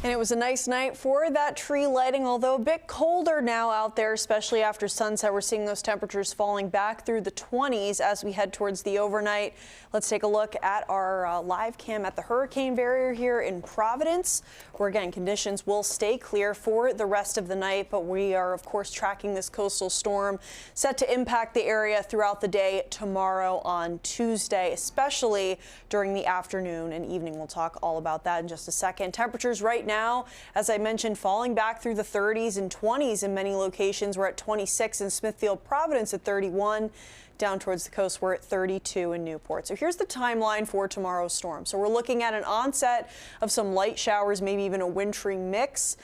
And it was a nice night for that tree lighting, although a bit colder now out there, especially after sunset. We're seeing those temperatures falling back through the 20s as we head towards the overnight. Let's take a look at our live cam at the hurricane barrier here in Providence, where again conditions will stay clear for the rest of the night, but we are of course tracking this coastal storm set to impact the area throughout the day tomorrow on Tuesday, especially during the afternoon and evening. We'll talk all about that in just a second. Temperatures right now, as I mentioned, falling back through the 30s and 20s in many locations. We're at 26 in Smithfield, Providence at 31. Down towards the coast, we're at 32 in Newport. So here's the timeline for tomorrow's storm. So we're looking at an onset of some light showers, maybe even a wintry mix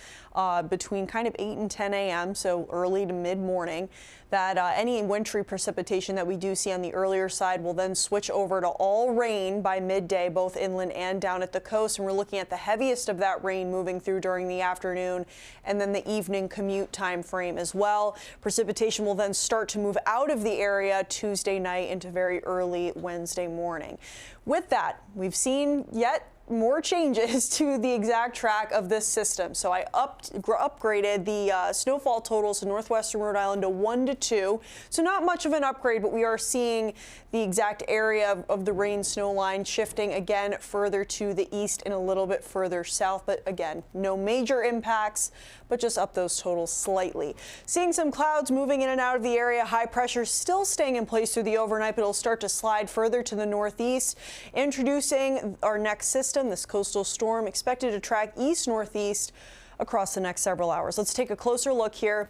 between kind of 8 and 10 a.m., so early to mid-morning. That any wintry precipitation that we do see on the earlier side will then switch over to all rain by midday, both inland and down at the coast. And we're looking at the heaviest of that rain moving through during the afternoon and then the evening commute time frame as well. Precipitation will then start to move out of the area Tuesday night into very early Wednesday morning. With that, we've seen yet more changes to the exact track of this system. So I upgraded the snowfall totals in northwestern Rhode Island to 1 to 2. So not much of an upgrade, but we are seeing the exact area of the rain snow line shifting again further to the east and a little bit further south. But again, no major impacts, but just up those totals slightly. Seeing some clouds moving in and out of the area. High pressure still staying in place through the overnight, but it'll start to slide further to the northeast. Introducing our next system, this coastal storm expected to track east-northeast across the next several hours. Let's take a closer look here.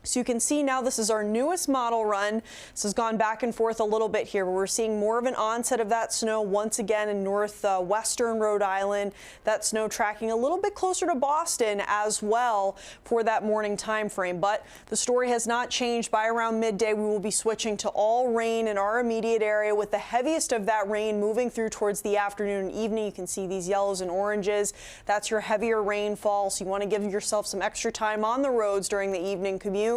So you can see now this is our newest model run. This has gone back and forth a little bit here, but we're seeing more of an onset of that snow once again in northwestern Rhode Island. That snow tracking a little bit closer to Boston as well for that morning time frame. But the story has not changed. By around midday, we will be switching to all rain in our immediate area, with the heaviest of that rain moving through towards the afternoon and evening. You can see these yellows and oranges. That's your heavier rainfall. So you want to give yourself some extra time on the roads during the evening commute.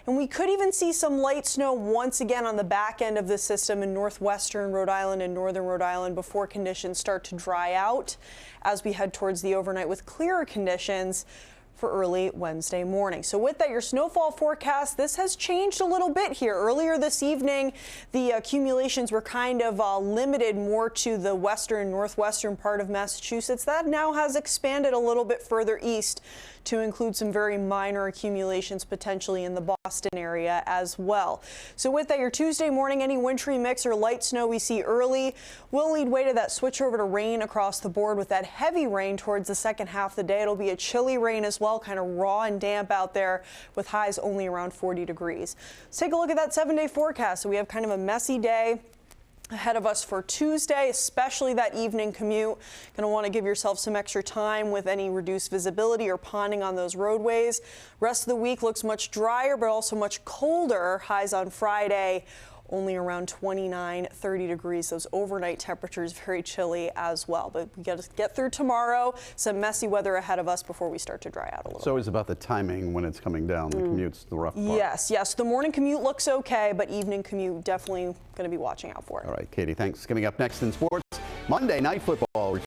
And we could even see some light snow once again on the back end of the system in northwestern Rhode Island and northern Rhode Island before conditions start to dry out as we head towards the overnight with clearer conditions for early Wednesday morning. So with that, your snowfall forecast, this has changed a little bit here. Earlier this evening, the accumulations were kind of limited more to the western, northwestern part of Massachusetts. That now has expanded a little bit further east to include some very minor accumulations potentially in the Boston area as well. So with that, your Tuesday morning, any wintry mix or light snow we see early will lead way to that switch over to rain across the board, with that heavy rain towards the second half of the day. It'll be a chilly rain as well, kind of raw and damp out there with highs only around 40 degrees. Let's take a look at that 7-day forecast. So we have kind of a messy day ahead of us for Tuesday, especially that evening commute. Going to want to give yourself some extra time with any reduced visibility or ponding on those roadways. Rest of the week looks much drier, but also much colder. Highs on Friday only around 29, 30 degrees. Those overnight temperatures very chilly as well. But we got to get through tomorrow. Some messy weather ahead of us before we start to dry out a little. It's always about the timing when it's coming down. The commute's the rough part. Yes. The morning commute looks okay, but evening commute definitely going to be watching out for. All right, Katie, thanks. Coming up next in sports, Monday Night Football.